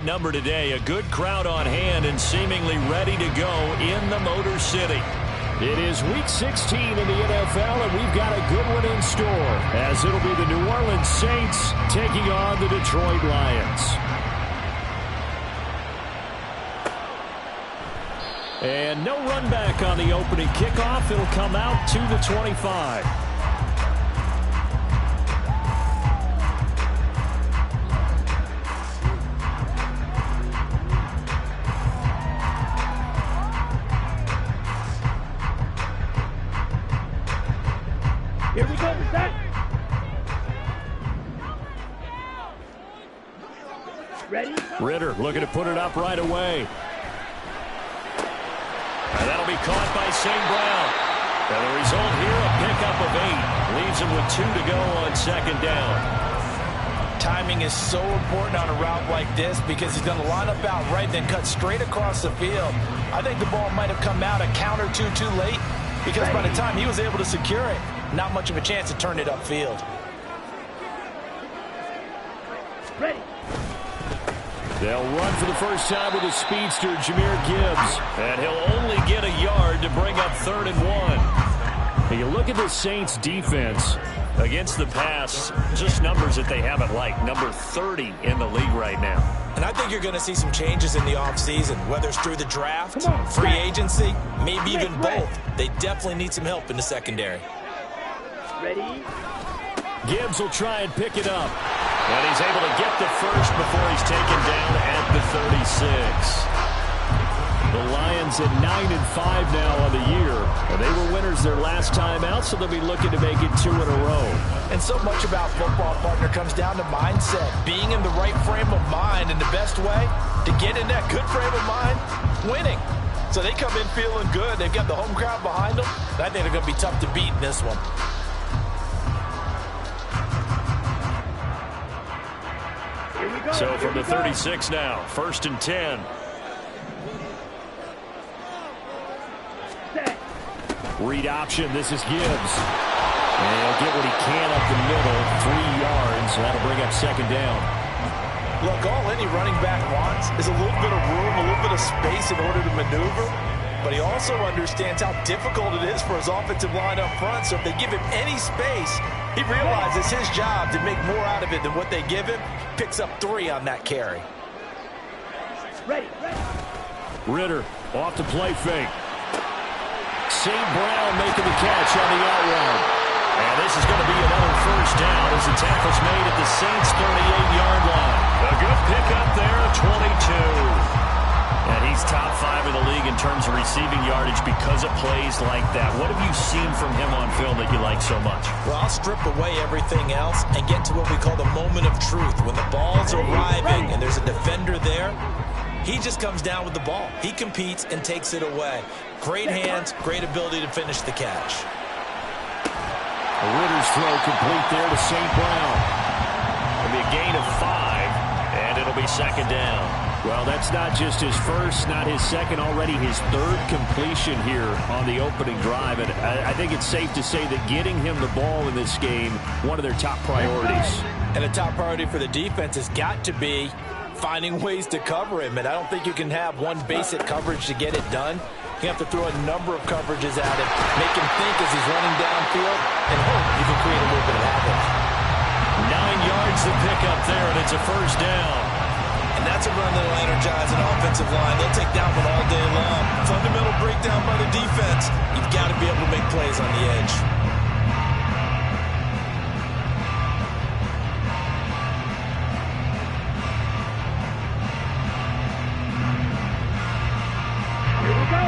Number today, a good crowd on hand and seemingly ready to go in the Motor City. It is Week 16 in the NFL, and we've got a good one in store, as it'll be the New Orleans Saints taking on the Detroit Lions. And no run back on the opening kickoff. It'll come out to the 25. Here we go, set. Ready? Ridder looking to put it up right away. And that'll be caught by St. Brown. And the result here, a pickup of 8. Leaves him with 2 to go on second down. Timing is so important on a route like this because he's going to line up out right, then cut straight across the field. I think the ball might have come out a count or two too late because by the time he was able to secure it, not much of a chance to turn it upfield. Ready. They'll run for the first time with a speedster, Jahmyr Gibbs. And he'll only get a yard to bring up 3rd and 1. And you look at the Saints defense against the pass, just numbers that they haven't liked. Number 30 in the league right now. And I think you're going to see some changes in the offseason, whether it's through the draft, free agency, maybe even both. They definitely need some help in the secondary. Ready? Gibbs will try and pick it up. And he's able to get the first before he's taken down at the 36. The Lions at 9-5 now on the year. And they were winners their last time out, so they'll be looking to make it 2 in a row. And so much about football, partner, comes down to mindset. Being in the right frame of mind, and the best way to get in that good frame of mind, winning. So they come in feeling good. They've got the home crowd behind them. I think they're going to be tough to beat in this one. So from the 36 now, 1st and 10. Read option, this is Gibbs. And he'll get what he can up the middle, 3 yards. That'll bring up 2nd down. Look, all any running back wants is a little bit of room, a little bit of space in order to maneuver. But he also understands how difficult it is for his offensive line up front. So if they give him any space, he realizes his job to make more out of it than what they give him. Picks up 3 on that carry. Ready. Ridder off the play fake. St. Brown making the catch on the out route. And this is going to be another 1st down as the tackle's made at the Saints' 38-yard line. A good pickup there, 22. And he's top 5 in the league in terms of receiving yardage because of plays like that. What have you seen from him on film that you like so much? Well, I'll strip away everything else and get to what we call the moment of truth. When the ball's arriving and there's a defender there, he just comes down with the ball. He competes and takes it away. Great hands, great ability to finish the catch. Ridder's throw complete there to St. Brown. It'll be a gain of 5, and it'll be 2nd down. Well, that's not just his first, not his second, already his 3rd completion here on the opening drive. And I think it's safe to say that getting him the ball in this game, one of their top priorities. And the top priority for the defense has got to be finding ways to cover him. And I don't think you can have one basic coverage to get it done. You have to throw a number of coverages at him, make him think as he's running downfield, and hope you can create a little bit of havoc. 9 yards to pick up there, and it's a 1st down. And that's a run that'll energize an offensive line. They'll take down one all day long. Fundamental breakdown by the defense. You've got to be able to make plays on the edge. Here we go.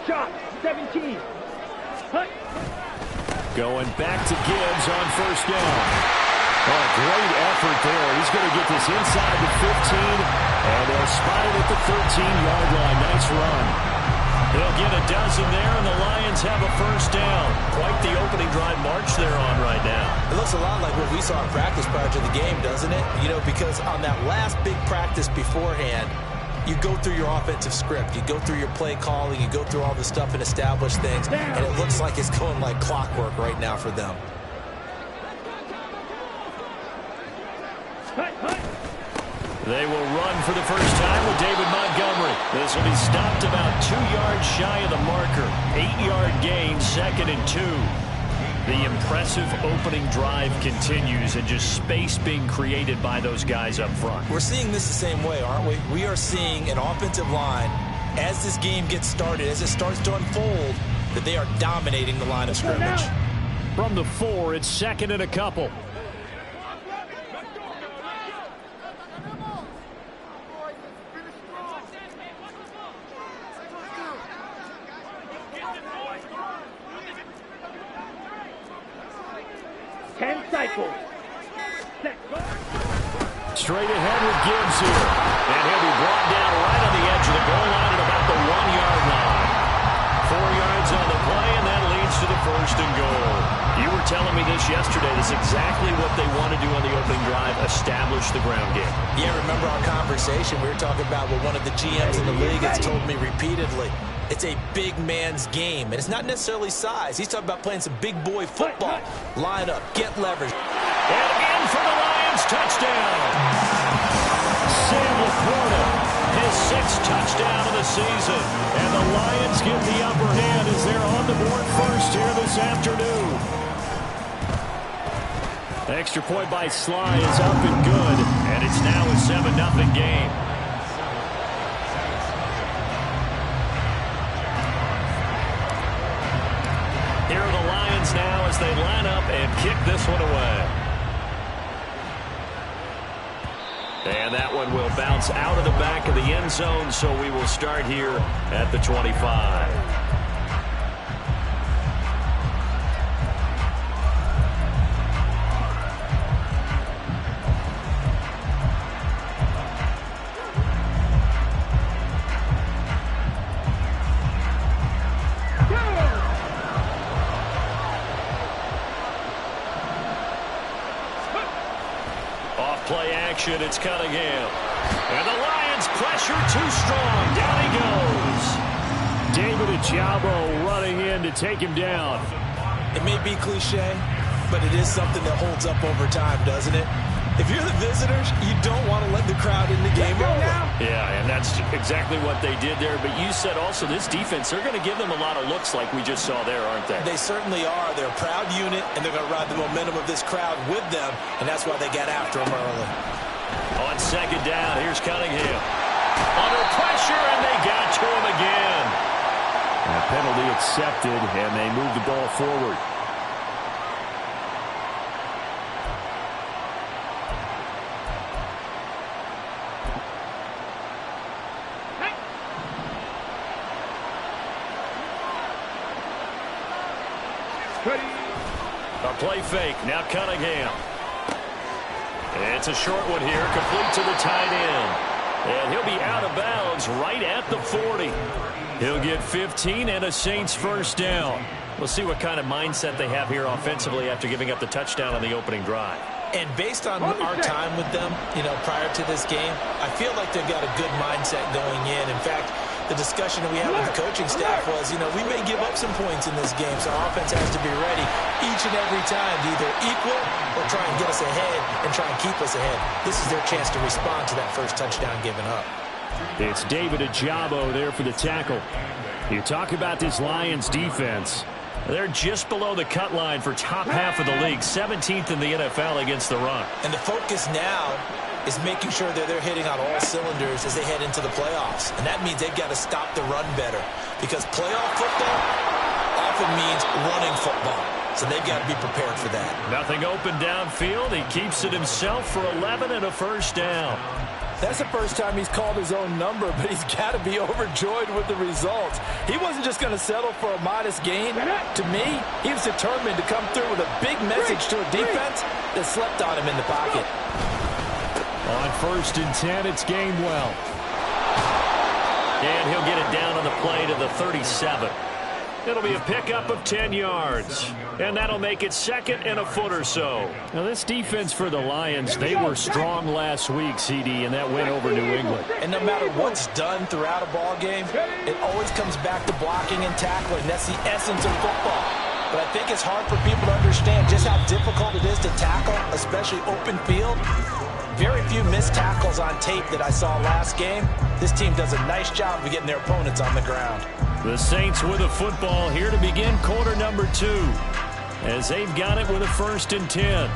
Shot, 17. Hut. Going back to Gibbs on 1st down. Oh, great effort there. He's going to get this inside the 15, and they'll spot it at the 13-yard line. Nice run. He'll get a dozen there, and the Lions have a 1st down. Quite the opening drive march they're on right now. It looks a lot like what we saw in practice prior to the game, doesn't it? You know, because on that last big practice beforehand, you go through your offensive script. You go through your play calling. You go through all the stuff and establish things. And it looks like it's going like clockwork right now for them. They will run for the first time with David Montgomery. This will be stopped about 2 yards shy of the marker. 8-yard gain, 2nd and 2. The impressive opening drive continues and just space being created by those guys up front. We're seeing this the same way, aren't we? We are seeing an offensive line, as this game gets started, as it starts to unfold, that they are dominating the line of scrimmage. From the 4, it's 2nd and a couple. Straight ahead with Gibbs here. And he'll be brought down right on the edge of the goal line at about the 1-yard line. 4 yards on the play, and that leads to the 1st and goal. You were telling me this yesterday. This is exactly what they want to do on the opening drive, establish the ground game. Yeah, remember our conversation? We were talking about what one of the GMs in the league has told me repeatedly. It's a big man's game, and it's not necessarily size. He's talking about playing some big boy football. Line up, get leverage. And in for the Lions, touchdown. Sam LaPorta, his 6th touchdown of the season. And the Lions get the upper hand as they're on the board first here this afternoon. Extra point by Sly is up and good, and it's now a 7-0 game. Here are the Lions now as they line up and kick this one away. And that one will bounce out of the back of the end zone, so we will start here at the 25. Play action, it's Cunningham. And the Lions pressure too strong. Down he goes. David Ojabo running in to take him down. It may be cliche, but it is something that holds up over time, doesn't it? If you're the visitors, you don't want to let the crowd in the game early. Yeah, and that's exactly what they did there. But you said also this defense, they're going to give them a lot of looks like we just saw there, aren't they? They certainly are. They're a proud unit, and they're going to ride the momentum of this crowd with them, and that's why they got after them early. On 2nd down, here's Cunningham. Under pressure, and they got to him again. And a penalty accepted, and they move the ball forward. A play fake. Now Cunningham. It's a short one here. Complete to the tight end. And he'll be out of bounds right at the 40. He'll get 15 and a Saints 1st down. We'll see what kind of mindset they have here offensively after giving up the touchdown on the opening drive. And based on our time with them, prior to this game, I feel like they've got a good mindset going in. In fact, the discussion that we had with the coaching staff was, we may give up some points in this game, so our offense has to be ready each and every time to either equal or try and get us ahead and try and keep us ahead. This is their chance to respond to that first touchdown given up. It's David Ojabo there for the tackle. You talk about this Lions defense. They're just below the cut line for top half of the league, 17th in the NFL against the run. And the focus now is making sure that they're hitting on all cylinders as they head into the playoffs. And that means they've got to stop the run better, because playoff football often means running football. So they've got to be prepared for that. Nothing open downfield. He keeps it himself for 11 and a 1st down. That's the first time he's called his own number, but he's got to be overjoyed with the results. He wasn't just going to settle for a modest gain. To me, he was determined to come through with a big message to a defense that slept on him in the pocket. On 1st and 10, it's Gainwell. And he'll get it down on the play to the 37. It'll be a pickup of 10 yards. And that'll make it 2nd and a foot or so. Now, this defense for the Lions, they were strong last week, CD, in that win over New England. And no matter what's done throughout a ball game, it always comes back to blocking and tackling. That's the essence of football. But I think it's hard for people to understand just how difficult it is to tackle, especially open field. Very few missed tackles on tape that I saw last game. This team does a nice job of getting their opponents on the ground. The Saints with a football here to begin quarter number 2, as they've got it with a 1st and 10.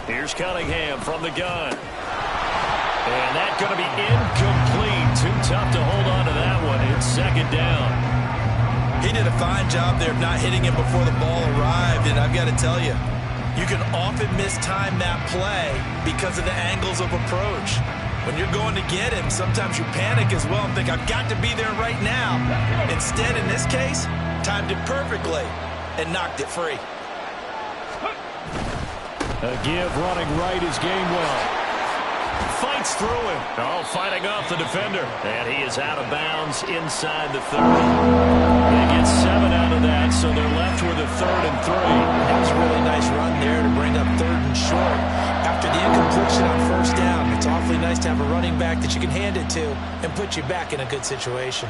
Here's Cunningham from the gun. And that's going to be incomplete. Too tough to hold on to that one. It's 2nd down. He did a fine job there of not hitting him before the ball arrived. And I've got to tell you, you can often mistime that play because of the angles of approach. When you're going to get him, sometimes you panic as well and think, I've got to be there right now. Instead, in this case, timed it perfectly and knocked it free. A give running right is Gainwell. Fights through him. Oh, fighting off the defender. And he is out of bounds inside the 30. They get 7 out of that, so they're left with a 3rd and 3. That was a really nice run there to bring up 3rd and short. After the incompletion on 1st down, it's awfully nice to have a running back that you can hand it to and put you back in a good situation.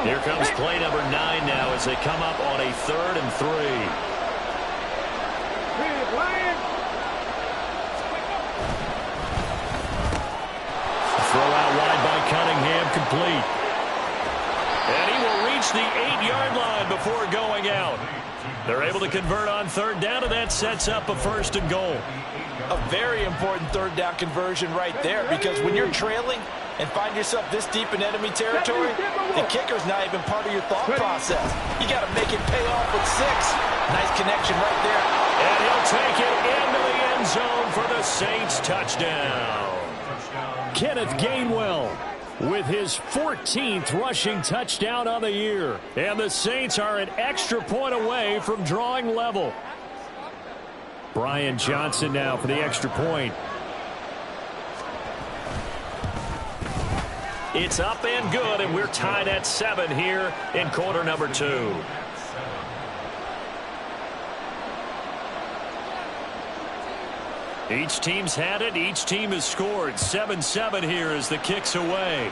Here comes play number 9 now as they come up on a 3rd and 3. Throw out wide by Cunningham, complete. And he will reach the 8-yard line before going out. They're able to convert on 3rd down, and that sets up a 1st and goal. A very important 3rd down conversion right there, because when you're trailing and find yourself this deep in enemy territory, the kicker's not even part of your thought process. You got to make it pay off with 6. Nice connection right there. And he'll take it into the end zone for the Saints touchdown. Kenneth Gainwell with his 14th rushing touchdown on the year. And the Saints are an extra point away from drawing level. Brian Johnson now for the extra point. It's up and good, and we're tied at 7 here in quarter number 2. Each team's had it. Each team has scored. 7-7 here as the kick's away.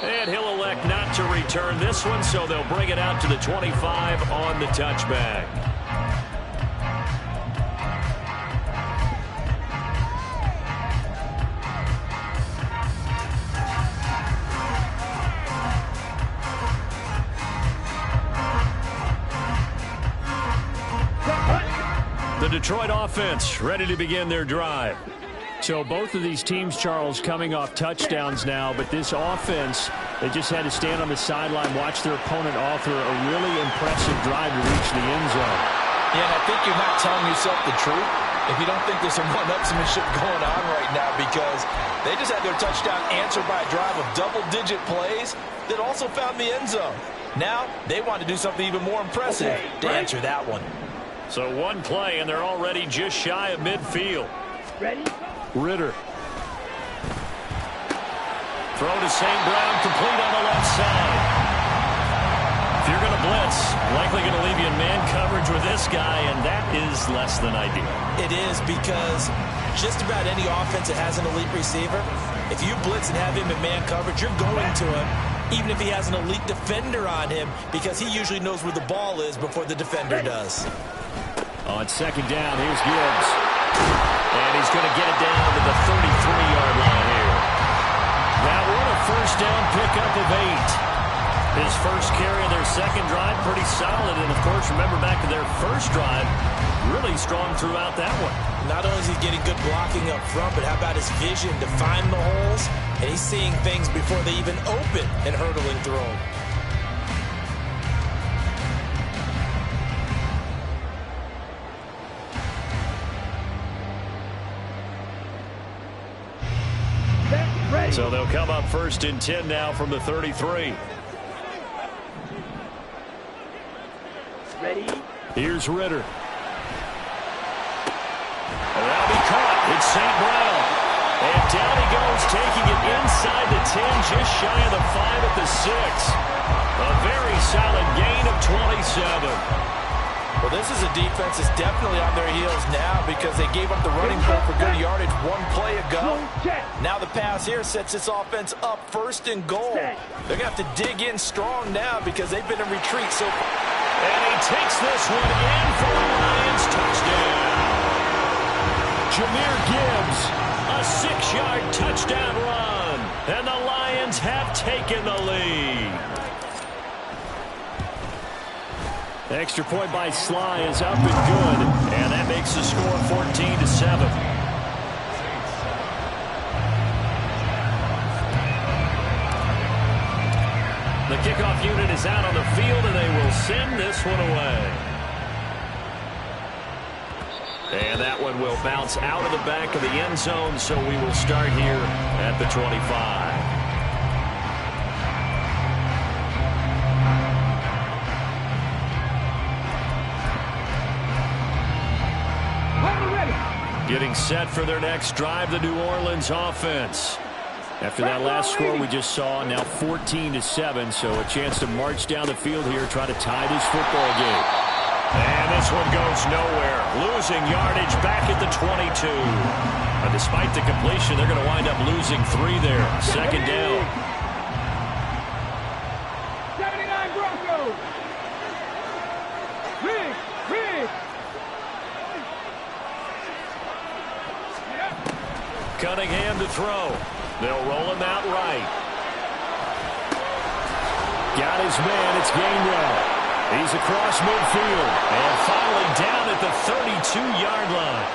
And he'll elect not to return this one, so they'll bring it out to the 25 on the touchback. The Detroit offense ready to begin their drive. So both of these teams, Charles, coming off touchdowns now, but this offense, they just had to stand on the sideline, watch their opponent author a really impressive drive to reach the end zone. Yeah, and I think you're not telling yourself the truth if you don't think there's some one-upsmanship going on right now, because they just had their touchdown answered by a drive of double-digit plays that also found the end zone. Now they want to do something even more impressive to answer that one. So one play, and they're already just shy of midfield. Ready? Ritter. Throw to St. Brown, complete on the left side. If you're going to blitz, likely going to leave you in man coverage with this guy, and that is less than ideal. It is, because just about any offense that has an elite receiver, if you blitz and have him in man coverage, you're going to him, even if he has an elite defender on him, because he usually knows where the ball is before the defender does. On 2nd down, here's Gibbs. And he's going to get it down to the 33-yard line here. That one a 1st down pickup of 8. His first carry of their second drive, pretty solid. And, of course, remember back to their first drive, really strong throughout that one. Not only is he getting good blocking up front, but how about his vision to find the holes? And he's seeing things before they even open and hurdling through them. So they'll come up 1st and 10 now from the 33. Ready? Here's Ritter. And that'll be caught. It's St. Brown. And down he goes, taking it inside the 10, just shy of the 5 at the 6. A very solid gain of 27. Well, this is a defense that's definitely on their heels now because they gave up the running back for good yardage one play ago. Now the pass here sets this offense up 1st and goal. They're going to have to dig in strong now because they've been in retreat so far. And he takes this one in for the Lions touchdown. Jahmyr Gibbs, a 6-yard touchdown run. And the Lions have taken the lead. The extra point by Sly is up and good, and that makes the score 14-7. The kickoff unit is out on the field, and they will send this one away. And that one will bounce out of the back of the end zone, so we will start here at the 25. Getting set for their next drive, the New Orleans offense. After that last score we just saw, now 14-7, so a chance to march down the field here, try to tie this football game. And this one goes nowhere. Losing yardage back at the 22. Despite the completion, they're going to wind up losing 3 there. Second down. 79 Broncos. Rig. Cunningham to throw. They'll roll him out right. Got his man. It's Gainwell. He's across midfield. And finally down at the 32-yard line.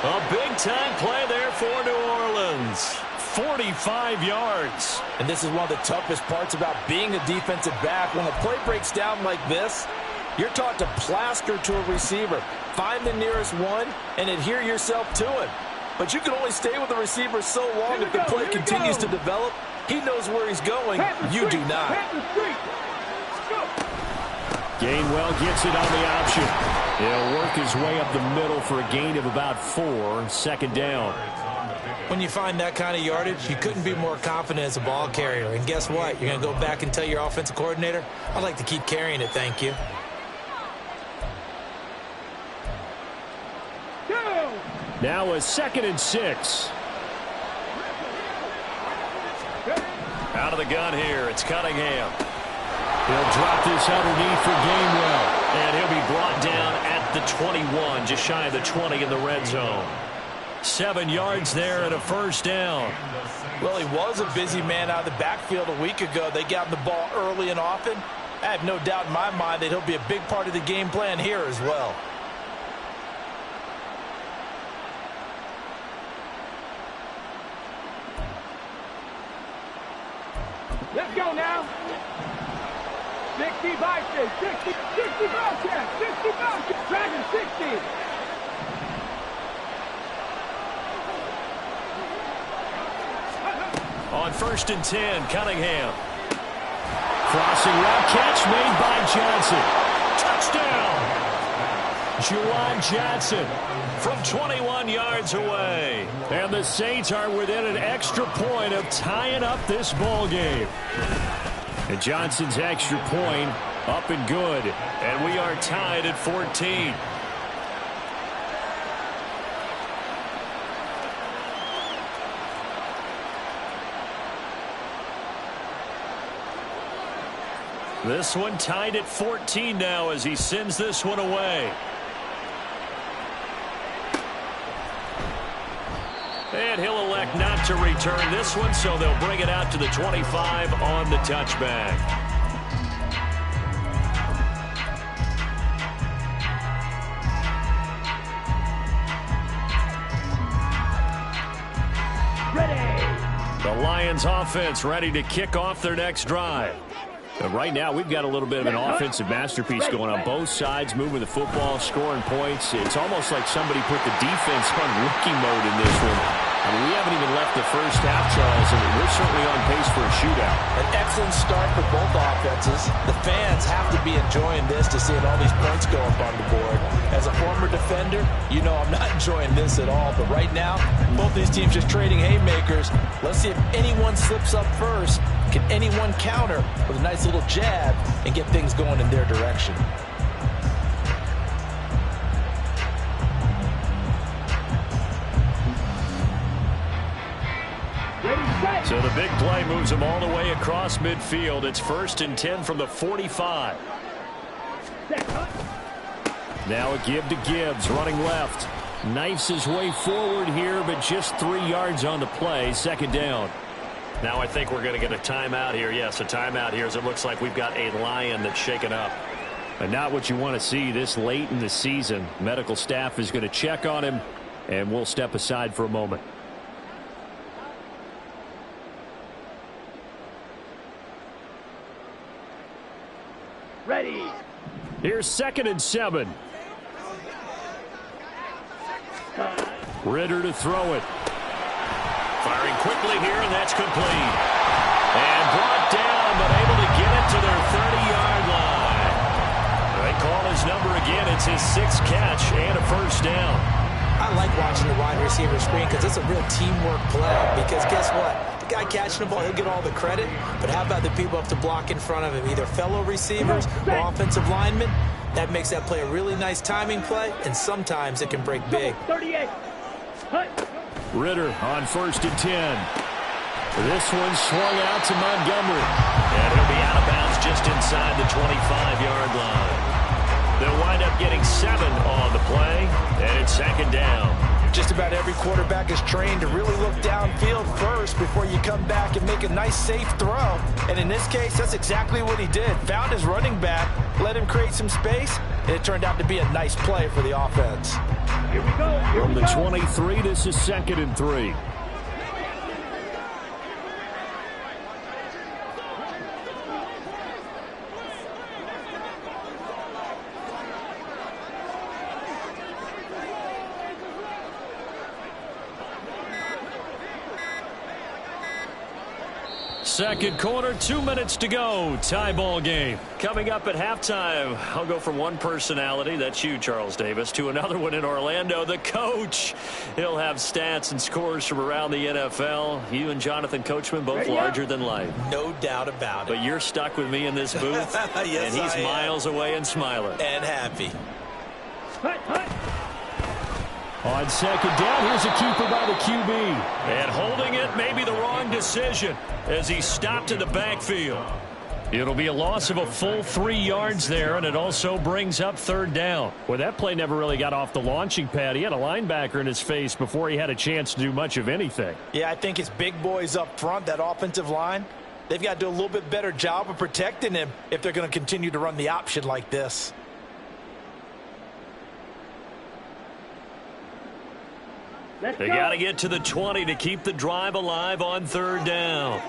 A big-time play there for New Orleans. 45 yards. And this is one of the toughest parts about being a defensive back. When a play breaks down like this, you're taught to plaster to a receiver. Find the nearest one and adhere yourself to him. But you can only stay with the receiver so long if the play continues to develop. He knows where he's going. You do not. Gainwell gets it on the option. He'll work his way up the middle for a gain of about 4. Second down. When you find that kind of yardage, you couldn't be more confident as a ball carrier. And guess what? You're going to go back and tell your offensive coordinator, I'd like to keep carrying it, thank you. Now a 2nd and 6. Out of the gun here, it's Cunningham. He'll drop this underneath for Gainwell. And he'll be brought down at the 21, just shy of the 20 in the red zone. 7 yards there and a first down. Well, he was a busy man out of the backfield a week ago. They got him the ball early and often. I have no doubt in my mind that he'll be a big part of the game plan here as well. Let's go now. 60 Vikings, 60 Bobcats, 60 Bobcats, Dragon 60. On 1st and 10, Cunningham. Crossing route catch made by Johnson. Touchdown! Juwan Johnson from 21 yards away. And the Saints are within an extra point of tying up this ball game. And Johnson's extra point up and good. And we are tied at 14. This one tied at 14 now as he sends this one away. And he'll elect not to return this one, so they'll bring it out to the 25 on the touchback. The Lions offense ready to kick off their next drive. But right now, we've got a little bit of an offensive masterpiece going on both sides, moving the football, scoring points. It's almost like somebody put the defense on rookie mode in this one. I mean, we haven't even left the first half, Charles, and we're certainly on pace for a shootout. An excellent start for both offenses. The fans have to be enjoying this to see all these points go up on the board. As a former defender, you know I'm not enjoying this at all. But right now, both these teams just trading haymakers. Let's see if anyone slips up first. Can anyone counter with a nice little jab and get things going in their direction? So the big play moves them all the way across midfield. It's 1st and 10 from the 45. Now a give to Gibbs, running left. Knifes his way forward here, but just 3 yards on the play. 2nd down. Now I think we're going to get a timeout here. Yes, a timeout here as it looks like we've got a Lion that's shaken up. And not what you want to see this late in the season. Medical staff is going to check on him, and we'll step aside for a moment. Ready. Here's 2nd and 7. Ridder to throw it. Firing quickly here, and that's complete. And brought down, but able to get it to their 30-yard line. They call his number again. It's his 6th catch and a 1st down. I like watching the wide receiver screen because it's a real teamwork play. Because guess what? The guy catching the ball, he'll get all the credit. But how about the people up to block in front of him? Either fellow receivers or offensive linemen. That makes that play a really nice timing play, and sometimes it can break big. 38. Ridder on 1st and 10. This one swung out to Montgomery. And he'll be out of bounds just inside the 25-yard line. They'll wind up getting 7 on the play, and it's 2nd down. Just about every quarterback is trained to really look downfield first before you come back and make a nice, safe throw. And in this case, that's exactly what he did. Found his running back, let him create some space, and it turned out to be a nice play for the offense. Here we go. From the 23, this is 2nd and 3. Second quarter, 2 minutes to go. Tie ball game. Coming up at halftime, I'll go from one personality, that's you, Charles Davis, to another one in Orlando, the coach. He'll have stats and scores from around the NFL. You and Jonathan Coachman, both larger than life. No doubt about it. But you're stuck with me in this booth, yes, and he's miles away and smiling. And happy. On 2nd down, here's a keeper by the QB. And holding it may be the wrong decision as he stopped in the backfield. It'll be a loss of a full 3 yards there, and it also brings up 3rd down. Well, that play never really got off the launching pad. He had a linebacker in his face before he had a chance to do much of anything. Yeah, I think it's big boys up front, that offensive line. They've got to do a little bit better job of protecting him if they're going to continue to run the option like this. They got to get to the 20 to keep the drive alive on 3rd down.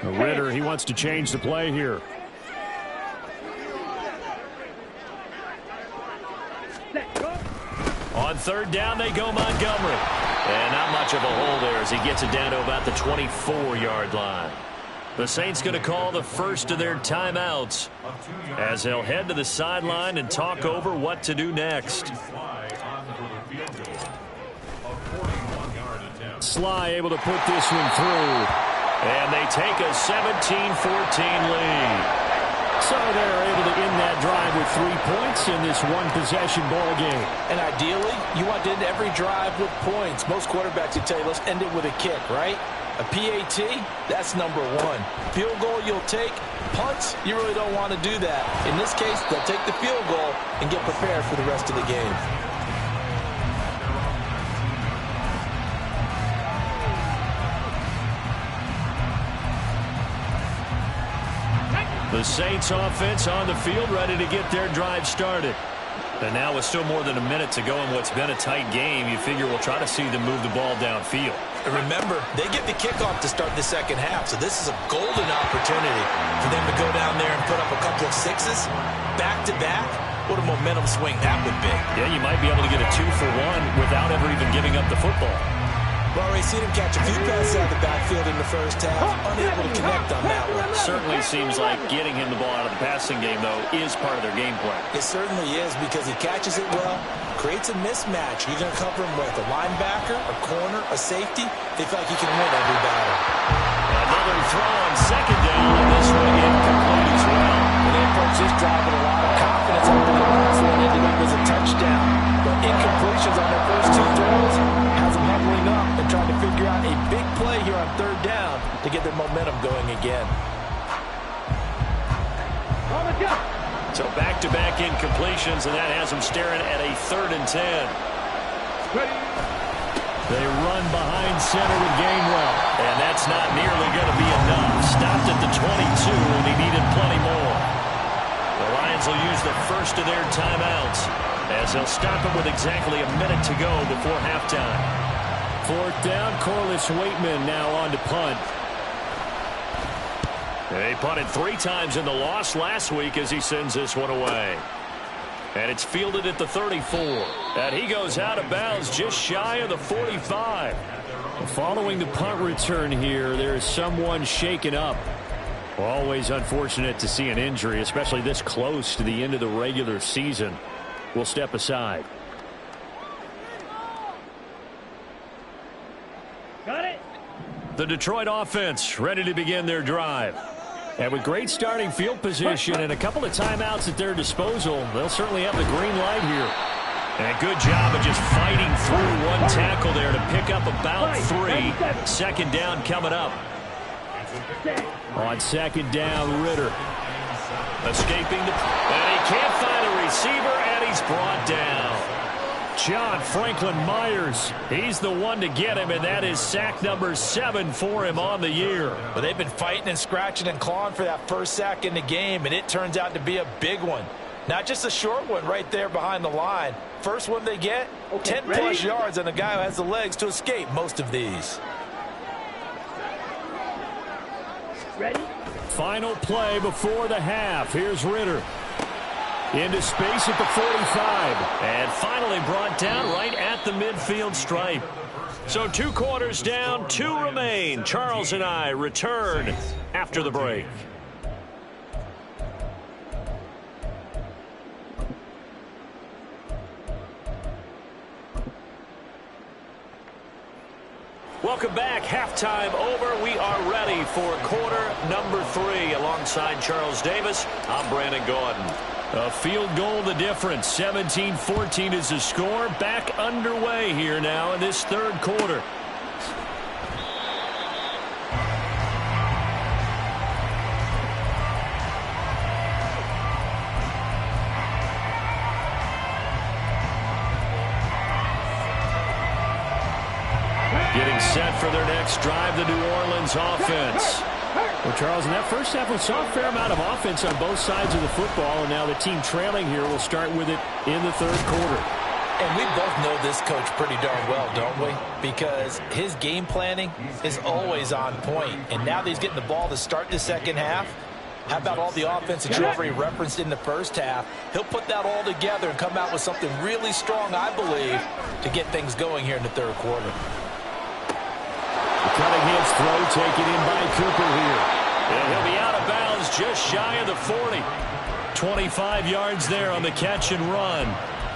Ridder, he wants to change the play here. On 3rd down, they go Montgomery. And not much of a hole there as he gets it down to about the 24-yard line. The Saints going to call the first of their timeouts as they'll head to the sideline and talk over what to do next. Sly able to put this one through. And they take a 17-14 lead. So they're able to end that drive with 3 points in this one-possession ball game. And ideally, you want to end every drive with points. Most quarterbacks would tell you, let's end it with a kick, right? A PAT, that's number 1. Field goal you'll take. Punts, you really don't want to do that. In this case, they'll take the field goal and get prepared for the rest of the game. The Saints offense on the field ready to get their drive started. And now with still more than a minute to go in what's been a tight game, you figure we'll try to see them move the ball downfield. And remember, they get the kickoff to start the second half, so this is a golden opportunity for them to go down there and put up a couple of sixes back-to-back. What a momentum swing that would be. Yeah, you might be able to get a 2-for-1 without ever even giving up the football. We've already seen him catch a few passes out of the backfield in the first half, unable to connect on that one. Certainly seems like getting him the ball out of the passing game, though, is part of their game plan. It certainly is because he catches it well, creates a mismatch. You're going to cover him with a linebacker, a corner, a safety. They feel like he can win every battle. Another throw on second down, and this one incomplete as well. And they approach this drive with a lot of confidence. Hoping the last one ended up as a touchdown. But incompletions on their first two throws has them huddling up and trying to figure out a big play here on third down to get their momentum going again. So back-to-back incompletions, and that has them staring at a 3rd and 10. They run behind center with Gainwell, and that's not nearly going to be enough. Stopped at the 22, and he needed plenty more. The Lions will use the first of their timeouts as they'll stop it with exactly a minute to go before halftime. 4th down, Corliss Waitman now on to punt. They punted 3 times in the loss last week as he sends this one away. And it's fielded at the 34. And he goes out of bounds just shy of the 45. Following the punt return here, there is someone shaken up. Always unfortunate to see an injury, especially this close to the end of the regular season. We'll step aside. Got it. The Detroit offense ready to begin their drive. And with great starting field position and a couple of timeouts at their disposal, they'll certainly have the green light here. And a good job of just fighting through one tackle there to pick up about 3. 2nd down coming up. On 2nd down, Ritter. Escaping the... And he can't find a receiver, and he's brought down. John Franklin Myers, he's the one to get him, and that is sack number 7 for him on the year. But they've been fighting and scratching and clawing for that first sack in the game, and it turns out to be a big one. Not just a short one right there behind the line. First one they get, 10-plus yards on a guy who has the legs to escape most of these. Ready? Final play before the half. Here's Ritter. Into space at the 45. And finally brought down right at the midfield stripe. So 2 quarters down, 2 remain. Charles and I return after the break. Welcome back. Halftime over. We are ready for quarter number 3. Alongside Charles Davis, I'm Brandon Gaudin. A field goal the difference. 17-14 is the score. Back underway here now in this 3rd quarter. Getting set for their next drive, the New Orleans offense. Well, Charles, in that first half, we saw a fair amount of offense on both sides of the football, and now the team trailing here will start with it in the 3rd quarter. And we both know this coach pretty darn well, don't we? Because his game planning is always on point. And now that he's getting the ball to start the second half, how about all the offense that you already referenced in the first half? He'll put that all together and come out with something really strong, I believe, to get things going here in the 3rd quarter. Cunningham's throw taken in by Cooper here. And he'll be out of bounds just shy of the 40. 25 yards there on the catch and run.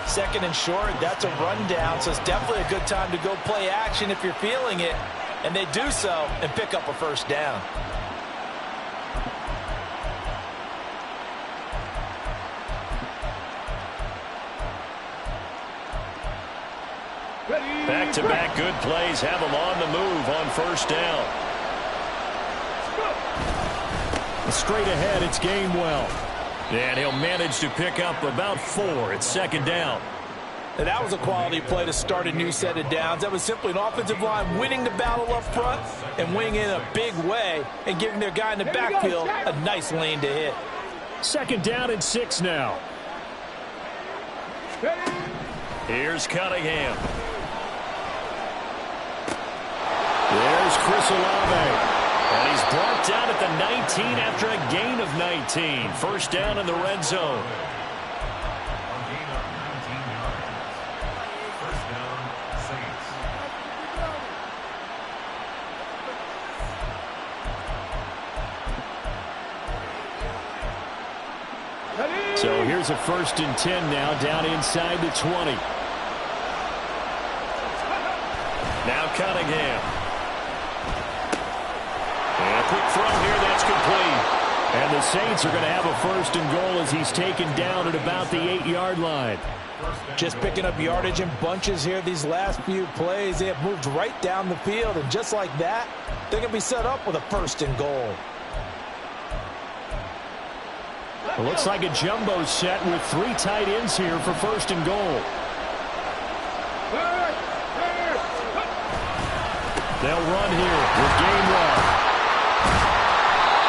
2nd and short, that's a rundown, so it's definitely a good time to go play action if you're feeling it. And they do so and pick up a first down. Back-to-back good plays have them on the move on first down. Straight ahead, it's Gainwell. And he'll manage to pick up about 4. It's 2nd down. And that was a quality play to start a new set of downs. That was simply an offensive line winning the battle up front and winning in a big way and giving their guy in the backfield a nice lane to hit. 2nd down and 6 now. Here's Cunningham. There's Chris Olave. And he's brought down at the 19 after a gain of 19. First down in the red zone. So here's a 1st and 10 now, down inside the 20. Now Cunningham. And a quick throw here, that's complete. And the Saints are going to have a 1st and goal as he's taken down at about the 8-yard line. Just picking up yardage in bunches here these last few plays. They have moved right down the field, and just like that, they're going to be set up with a 1st and goal. It looks like a jumbo set with 3 tight ends here for 1st and goal. They'll run here with game 1.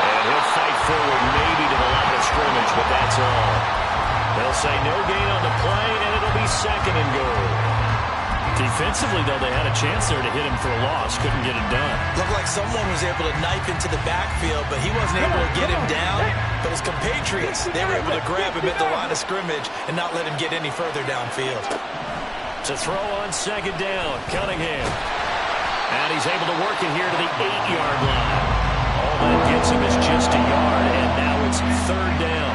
And he'll fight forward maybe to the line of scrimmage, but that's all. They'll say no gain on the play, and it'll be 2nd and goal. Defensively, though, they had a chance there to hit him for a loss. Couldn't get it done. Looked like someone was able to knife into the backfield, but he wasn't able to get him down. But his compatriots, they were able to grab him at the line of scrimmage and not let him get any further downfield. To throw on 2nd down, Cunningham. And he's able to work it here to the 8-yard line. All that gets him is just a yard, and now it's 3rd down.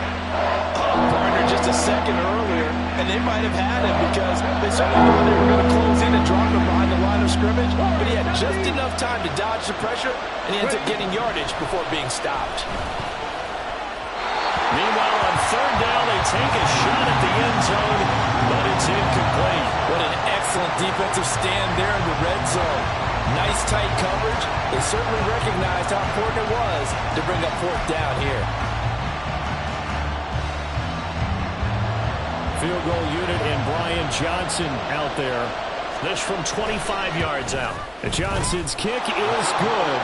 Partner just a second earlier, and they might have had him because they certainly knew they were going to close in and drop him behind the line of scrimmage, but he had just enough time to dodge the pressure, and he ends up getting yardage before being stopped. Meanwhile, on 3rd down, they take a shot at the end zone, but it's incomplete. What an excellent defensive stand there in the red zone. Nice tight coverage. They certainly recognized how important it was to bring up 4th down here. Field goal unit and Brian Johnson out there. This from 25 yards out. And Johnson's kick is good.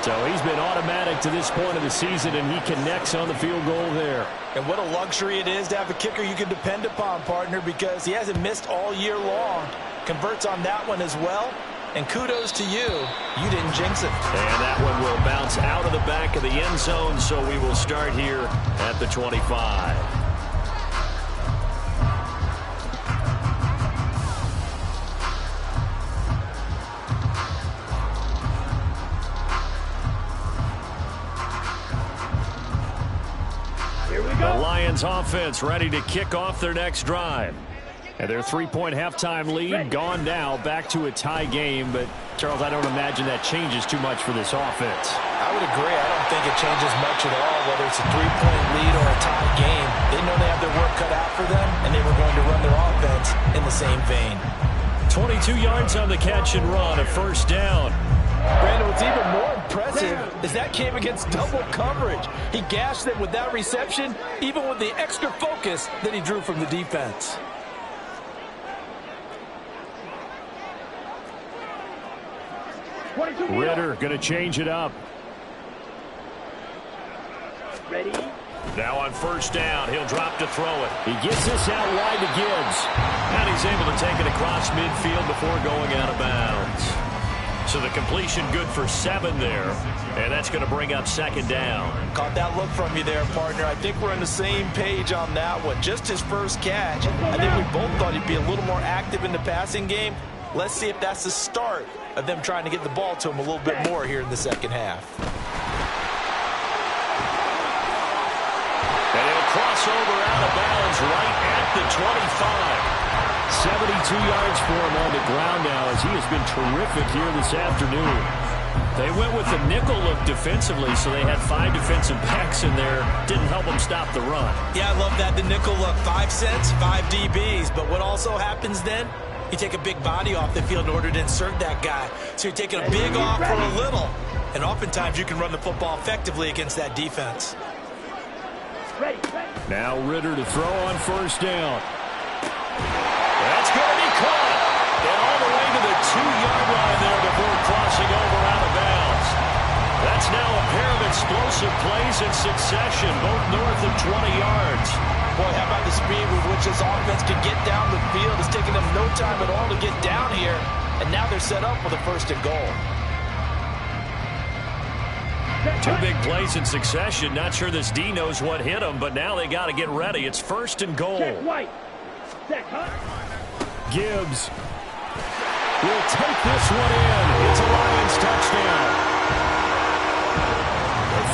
So he's been automatic to this point of the season, and he connects on the field goal there. And what a luxury it is to have a kicker you can depend upon, partner, because he hasn't missed all year long. Converts on that one as well. And kudos to you. You didn't jinx it. And that one will bounce out of the back of the end zone, so we will start here at the 25. The Lions offense ready to kick off their next drive. And their 3-point halftime lead gone now, back to a tie game. But, Charles, I don't imagine that changes too much for this offense. I would agree. I don't think it changes much at all, whether it's a 3-point lead or a tie game. They know they have their work cut out for them, and they were going to run their offense in the same vein. 22 yards on the catch and run, a 1st down. Brandon, what's even more impressive is that came against double coverage. He gashed them with that reception, even with the extra focus that he drew from the defense. Ritter going to change it up. Ready? Now on 1st down, he'll drop to throw it. He gets this out wide to Gibbs. And he's able to take it across midfield before going out of bounds. So the completion good for 7 there. And that's going to bring up 2nd down. Caught that look from you there, partner. I think we're on the same page on that one. Just his first catch. I think we both thought he'd be a little more active in the passing game. Let's see if that's the start of them trying to get the ball to him a little bit more here in the second half. And he'll cross over out of bounds right at the 25. 72 yards for him on the ground now as he has been terrific here this afternoon. They went with the nickel look defensively, so they had 5 defensive backs in there. Didn't help them stop the run. Yeah, I love that. The nickel look, 5 cents, 5 DBs. But what also happens then? You take a big body off the field in order to insert that guy. So you're taking a big off for a little. And oftentimes you can run the football effectively against that defense. Now Ritter to throw on 1st down. That's going to be caught. And all the way to the 2-yard line there before crossing over out of bounds. That's now a pair of explosive plays in succession, both north of 20 yards. Boy, how about the speed with which this offense can get down the field? It's taking them no time at all to get down here. And now they're set up with a 1st and goal. 2 big plays in succession. Not sure this D knows what hit him, but now they got to get ready. It's 1st and goal. Gibbs will take this one in. It's a Lions touchdown.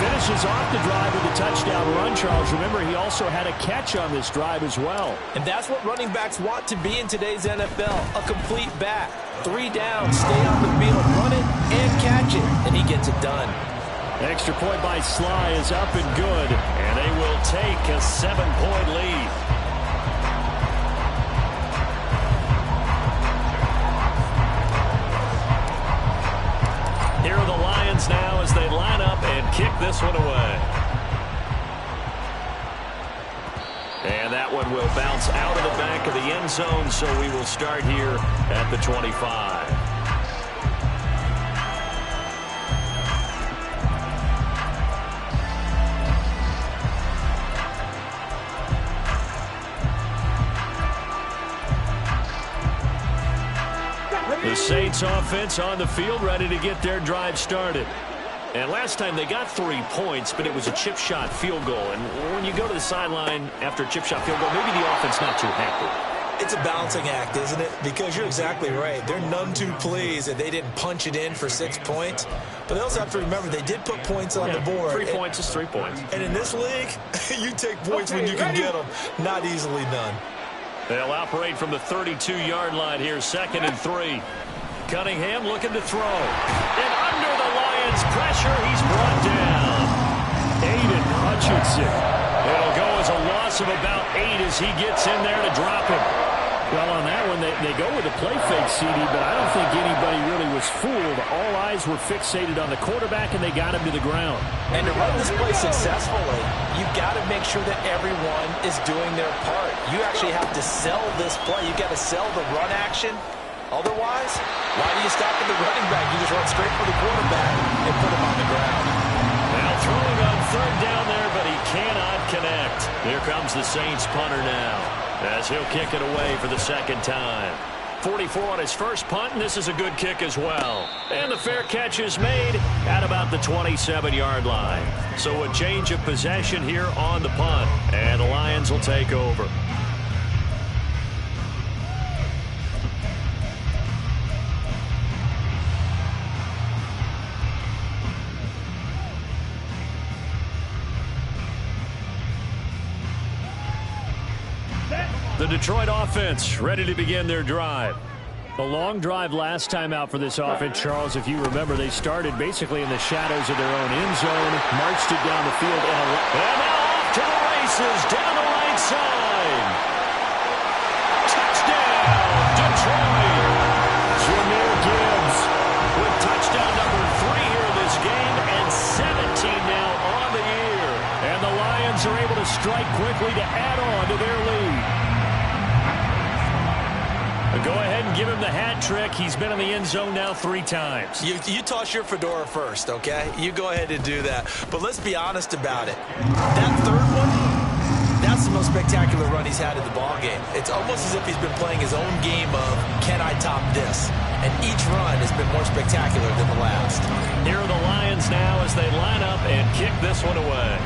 Finishes off the drive with a touchdown run, Charles. Remember, he also had a catch on this drive as well. And that's what running backs want to be in today's NFL, a complete back. 3 down, stay on the field, run it, and catch it, and he gets it done. Extra point by Sly is up and good, and they will take a 7-point lead. Here are the Lions now as they line up and kick this one away. And that one will bounce out of the back of the end zone, so we will start here at the 25. The Saints offense on the field, ready to get their drive started. And last time they got 3 points, but it was a chip shot field goal. And when you go to the sideline after a chip shot field goal, maybe the offense not too happy. It's a balancing act, isn't it? Because you're exactly right. They're none too pleased that they didn't punch it in for 6 points. But they also have to remember they did put points on the board. 3 points is 3 points. And in this league, you take points when you can get them. Not easily done. They'll operate from the 32-yard line here, 2nd and 3. Cunningham looking to throw. And under the Lions' pressure, he's brought down. Aiden Hutchinson. It'll go as a loss of about 8 as he gets in there to drop him. Well, on that one, they go with a play fake, CD, but I don't think anybody really was fooled. All eyes were fixated on the quarterback, and they got him to the ground. And to run this play successfully, you've got to make sure that everyone is doing their part. You actually have to sell this play. You've got to sell the run action. Otherwise, why do you stop at the running back? You just run straight for the quarterback and put him on the ground. Now throwing on 3rd down there, but he cannot connect. Here comes the Saints punter now, as he'll kick it away for the 2nd time. 44 on his first punt, and this is a good kick as well. And the fair catch is made at about the 27-yard line. So a change of possession here on the punt, and the Lions will take over. The Detroit offense ready to begin their drive. A long drive last time out for this offense, Charles. If you remember, they started basically in the shadows of their own end zone, marched it down the field, and now off to the races down the right side. Touchdown, Detroit. Jahmyr Gibbs with touchdown number 3 here in this game, and 17 now on the year. And the Lions are able to strike quickly to add on to their lead. Go ahead and give him the hat trick. He's been in the end zone now 3 times. You toss your fedora first, okay? You go ahead and do that. But let's be honest about it. That 3rd one, that's the most spectacular run he's had in the ballgame. It's almost as if he's been playing his own game of, can I top this? And each run has been more spectacular than the last. Here are the Lions now as they line up and kick this one away.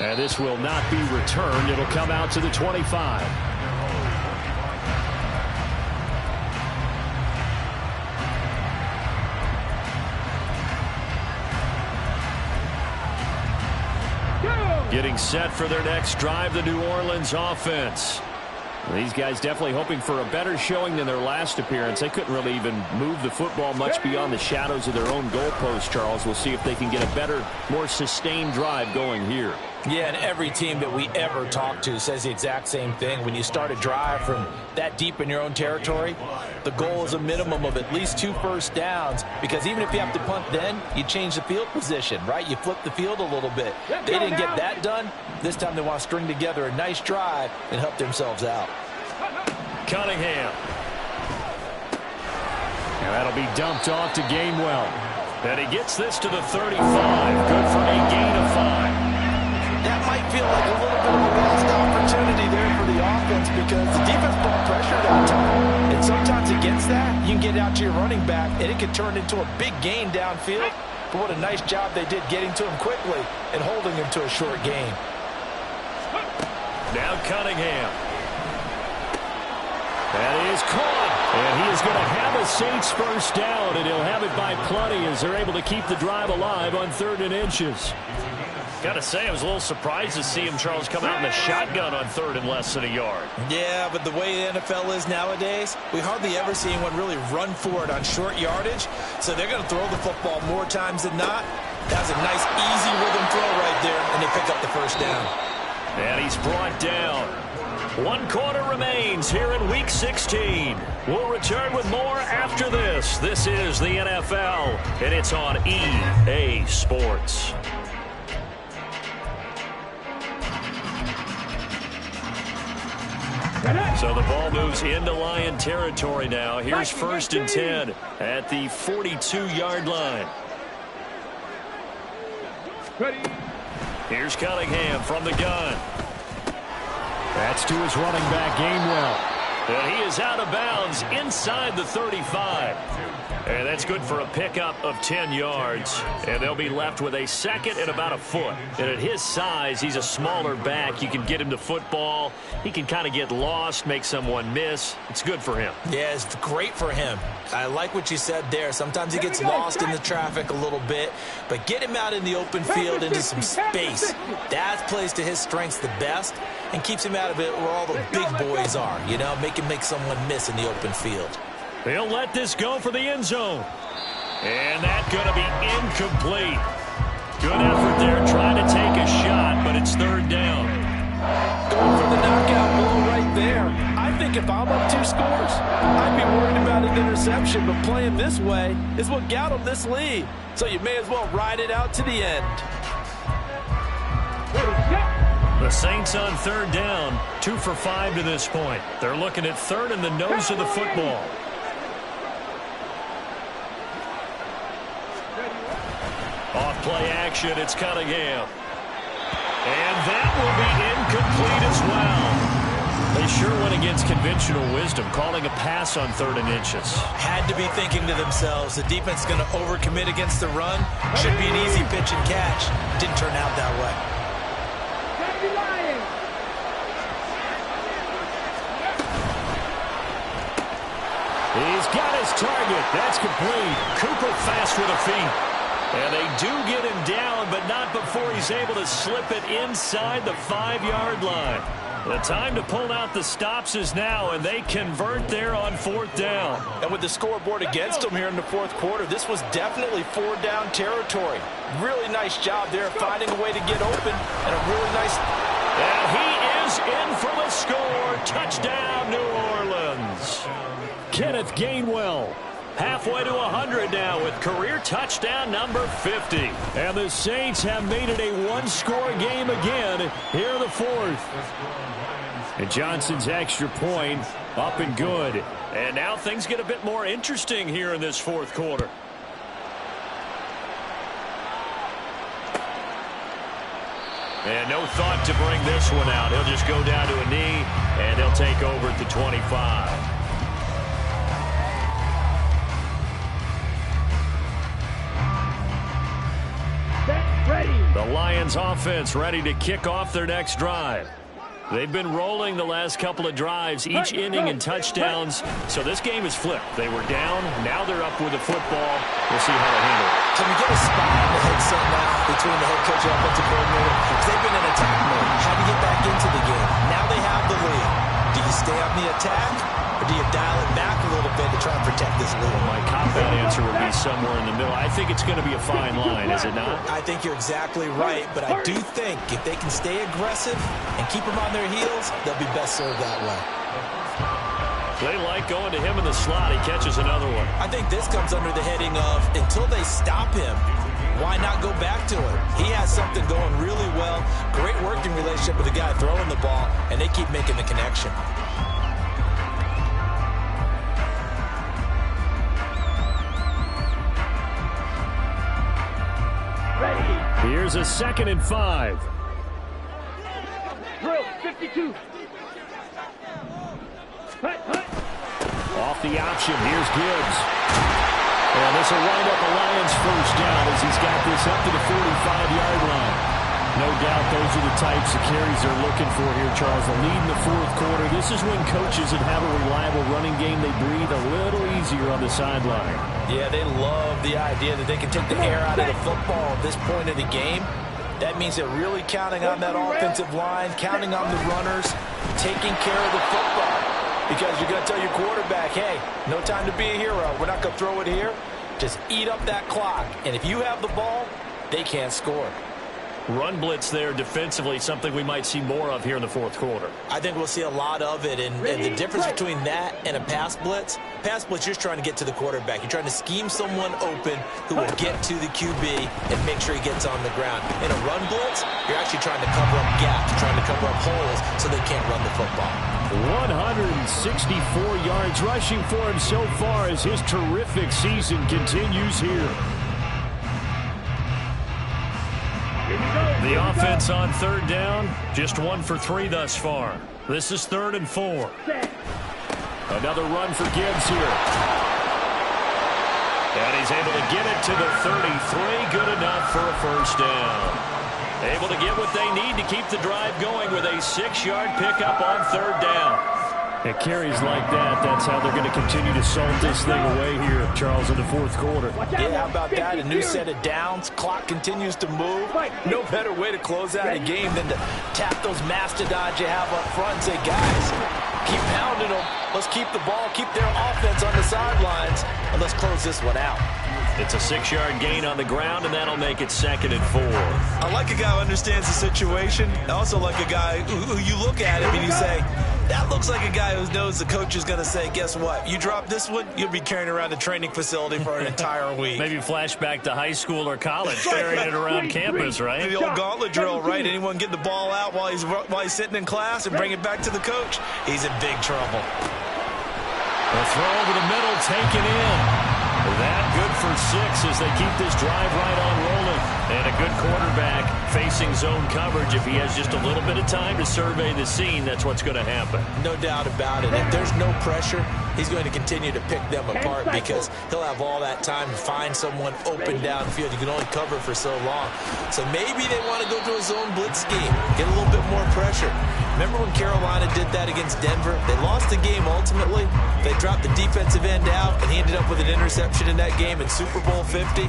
And this will not be returned. It'll come out to the 25. Getting set for their next drive, the New Orleans offense. These guys definitely hoping for a better showing than their last appearance. They couldn't really even move the football much beyond the shadows of their own goalpost, Charles. We'll see if they can get a better, more sustained drive going here. Yeah, and every team that we ever talk to says the exact same thing. When you start a drive from that deep in your own territory, the goal is a minimum of at least 2 first downs, because even if you have to punt then, you change the field position, right? You flip the field a little bit. They didn't get that done. This time they want to string together a nice drive and help themselves out. Cunningham. And that'll be dumped off to Gainwell. And he gets this to the 35. Good for a gain of 5. That might feel like a little bit of a lost opportunity there for the offense because the defense brought pressure that time. And sometimes against that, you can get out to your running back, and it can turn into a big gain downfield. But what a nice job they did getting to him quickly and holding him to a short gain. Now Cunningham. That is caught. And he is going to have a Saints first down, and he'll have it by plenty as they're able to keep the drive alive on 3rd and inches. Got to say, I was a little surprised to see him, Charles, come out in the shotgun on 3rd and less than a yard. Yeah, but the way the NFL is nowadays, we hardly ever see anyone really run for it on short yardage. So they're going to throw the football more times than not. That's a nice, easy rhythm throw right there, and they pick up the first down. And he's brought down. 1 quarter remains here in Week 16. We'll return with more after this. This is the NFL, and it's on EA Sports. So the ball moves into Lion territory now. Here's 1st and 10 at the 42-yard line. Here's Cunningham from the gun. That's to his running back, Gainwell. And he is out of bounds inside the 35. And that's good for a pickup of 10 yards. And they'll be left with a 2nd and about a foot. And at his size, he's a smaller back. You can get him to football. He can kind of get lost, make someone miss. It's good for him. Yeah, it's great for him. I like what you said there. Sometimes he gets lost in the traffic a little bit. But get him out in the open field into some space. That plays to his strengths the best and keeps him out of it where all the big boys are. You know, make him make someone miss in the open field. They'll let this go for the end zone. And that's going to be incomplete. Good effort there trying to take a shot, but it's 3rd down. Going for the knockout blow right there. I think if I'm up 2 scores, I'd be worried about an interception, but playing this way is what got them this lead. So you may as well ride it out to the end. The Saints on 3rd down, 2 for 5 to this point. They're looking at 3rd and the nose of the football. Off play action, it's Cunningham. And that will be incomplete as well. They sure went against conventional wisdom, calling a pass on 3rd and inches. Had to be thinking to themselves, the defense is going to overcommit against the run. Should be an easy pitch and catch. Didn't turn out that way. He's got his target. That's complete. Cooper fast with the feet. And they do get him down, but not before he's able to slip it inside the 5-yard line. The time to pull out the stops is now, and they convert there on 4th down. And with the scoreboard against them here in the 4th quarter, this was definitely 4-down territory. Really nice job there finding a way to get open, and a really nice... And he is in for the score. Touchdown, New Orleans. Kenneth Gainwell. Halfway to 100 now with career touchdown number 50. And the Saints have made it a 1-score game again here in the 4th. And Johnson's extra point up and good. And now things get a bit more interesting here in this 4th quarter. And no thought to bring this one out. He'll just go down to a knee, and they'll take over at the 25. The Lions offense ready to kick off their next drive. They've been rolling the last couple of drives, each inning in touchdowns, so this game is flipped. They were down, now they're up with the football. We'll see how they handle it. Can we get a spot on the headset now between the head coach and offensive coordinator? Because they've been in attack mode, trying to get back into the game. Now they have the lead. Do you stay on the attack, or do you dial it back a little bit to try and protect this lead? My cop-out answer would be somewhere in the middle. I think it's going to be a fine line, is it not? I think you're exactly right, but I do think if they can stay aggressive and keep them on their heels, they'll be best served that way. They like going to him in the slot. He catches another one. I think this comes under the heading of until they stop him, why not go back to it? He has something going really well, great working relationship with the guy throwing the ball, and they keep making the connection. Here's a 2nd and 5. Drill, 52. Off the option, here's Gibbs. And this will wind up a Lions first down as he's got this up to the 45-yard line. No doubt those are the types of carries they're looking for here, Charles. The lead in the fourth quarter. This is when coaches that have a reliable running game, they breathe a little easier on the sideline. Yeah, they love the idea that they can take the air out of the football at this point of the game. That means they're really counting on that offensive line, counting on the runners, taking care of the football. Because you're going to tell your quarterback, hey, no time to be a hero. We're not going to throw it here. Just eat up that clock. And if you have the ball, they can't score. Run blitz there defensively, something we might see more of here in the fourth quarter. I think we'll see a lot of it, and the difference between that and a pass blitz, you're just trying to get to the quarterback. You're trying to scheme someone open who will get to the QB and make sure he gets on the ground. In a run blitz, you're actually trying to cover up gaps, trying to cover up holes so they can't run the football. 164 yards rushing for him so far as his terrific season continues here. The offense on 3rd down, just 1 for 3 thus far. This is 3rd and 4. Another run for Gibbs here. And he's able to get it to the 33. Good enough for a first down. Able to get what they need to keep the drive going with a 6-yard pickup on 3rd down. At carries like that, that's how they're going to continue to salt this thing away here, Charles, in the fourth quarter. Yeah, how about that? A new set of downs. Clock continues to move. No better way to close out a game than to tap those mastodons you have up front and say, guys, keep pounding them. Let's keep the ball, keep their offense on the sidelines, and let's close this one out. It's a 6-yard gain on the ground, and that'll make it 2nd and 4. I like a guy who understands the situation. I also like a guy who you look at him and you say, that looks like a guy who knows the coach is going to say, guess what? You drop this one, you'll be carrying around a training facility for an entire week. Maybe flashback to high school or college, carrying it around campus, right? The old gauntlet drill, right? Anyone get the ball out while he's sitting in class and bring it back to the coach? He's in big trouble. The throw over the middle, taken in. That good for 6 as they keep this drive right on rolling. And a good quarterback facing zone coverage. If he has just a little bit of time to survey the scene, that's what's going to happen. No doubt about it. If there's no pressure, he's going to continue to pick them apart because he'll have all that time to find someone open downfield. You can only cover for so long. So maybe they want to go to a zone blitz scheme, get a little bit more pressure. Remember when Carolina did that against Denver? They lost the game ultimately. They dropped the defensive end out, and he ended up with an interception in that game in Super Bowl 50.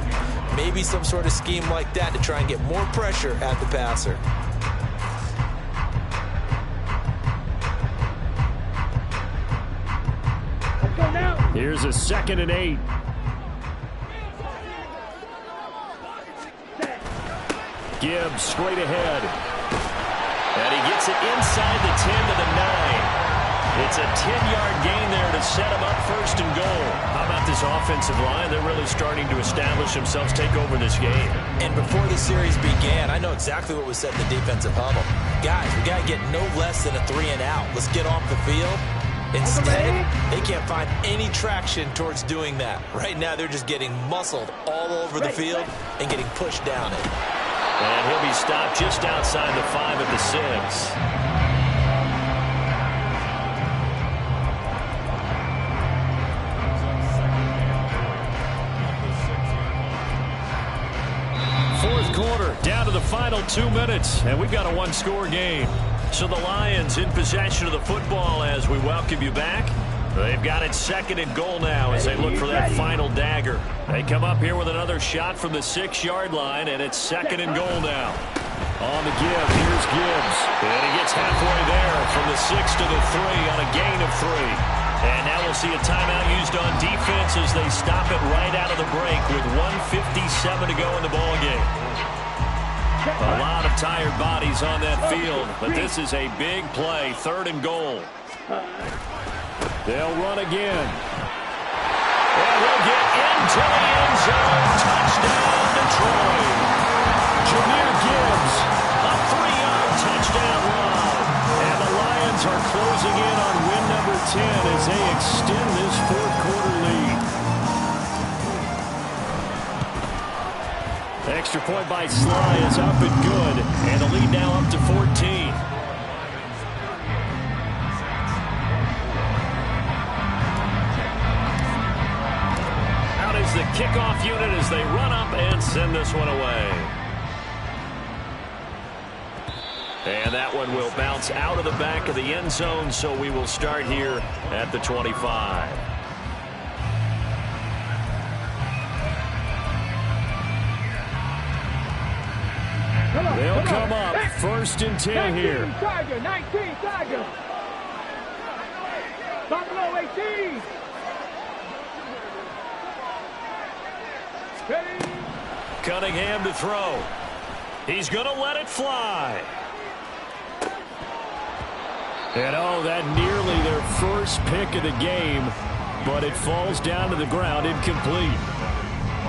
Maybe some sort of scheme like that to try and get more pressure at the passer. Here's a 2nd and 8. Gibbs straight ahead. And he gets it inside the 10 to the 9. It's a 10-yard gain there to set him up 1st and goal. How about this offensive line? They're really starting to establish themselves, take over this game. And before the series began, I know exactly what was said in the defensive huddle. Guys, we got to get no less than a 3 and out. Let's get off the field. Instead, they can't find any traction towards doing that. Right now, they're just getting muscled all over the field and getting pushed down it. And he'll be stopped just outside the 5 at the 6. Fourth quarter, down to the final 2 minutes, and we've got a 1-score game. So the Lions in possession of the football as we welcome you back. They've got it 2nd and goal now as they look for that final dagger. They come up here with another shot from the 6-yard line, and it's 2nd and goal now. On the give, here's Gibbs. And he gets halfway there from the 6 to the 3 on a gain of 3. And now we'll see a timeout used on defense as they stop it right out of the break with 1:57 to go in the ballgame. A lot of tired bodies on that field, but this is a big play, 3rd and goal. They'll run again. And he'll get into the end zone. Touchdown, Detroit. Jahmyr Gibbs, a 3-yard touchdown run. And the Lions are closing in on win number 10 as they extend this fourth quarter lead. Extra point by Sly is up and good, and the lead now up to 14. Out is the kickoff unit as they run up and send this one away. And that one will bounce out of the back of the end zone, so we will start here at the 25. They'll come up 1st and 10 here. Tiger, 19, Tiger. Buffalo 18. Ready. Cunningham to throw. He's going to let it fly. And oh, that nearly their first pick of the game, but it falls down to the ground incomplete.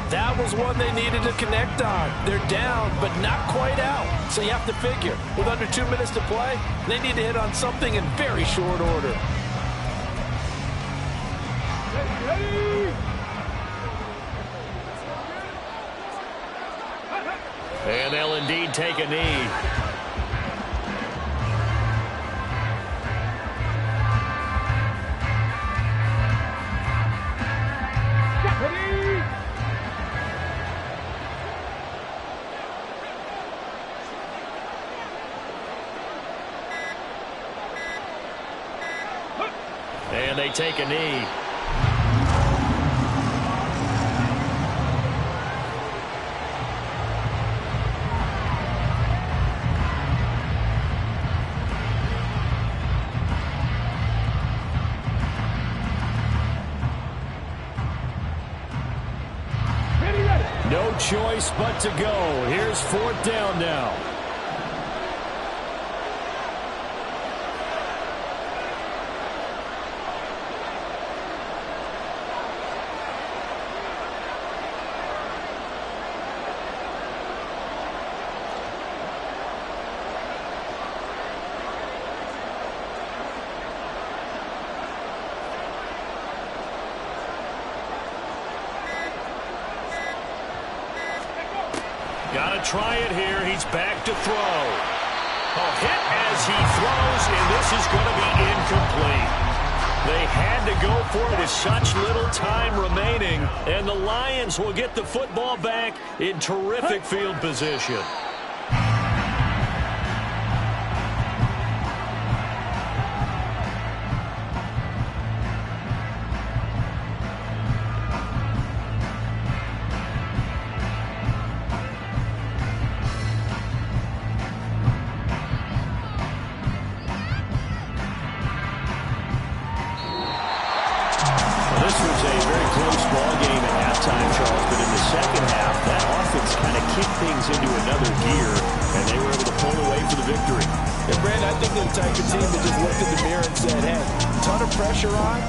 That was one they needed to connect on. They're down, but not quite out. So you have to figure, with under 2 minutes to play, they need to hit on something in very short order. Ready. And they'll indeed take a knee. Ready. And they take a knee. No choice but to go. Here's 4th down now. Got to try it here. He's back to throw. A hit as he throws, and this is going to be incomplete. They had to go for it with such little time remaining, and the Lions will get the football back in terrific field position. This was a very close ball game at halftime, Charles, but in the second half, that offense kind of kicked things into another gear, and they were able to pull away for the victory. And, Brandon, I think they're the type of team that just looked in the mirror and said, hey, ton of pressure on,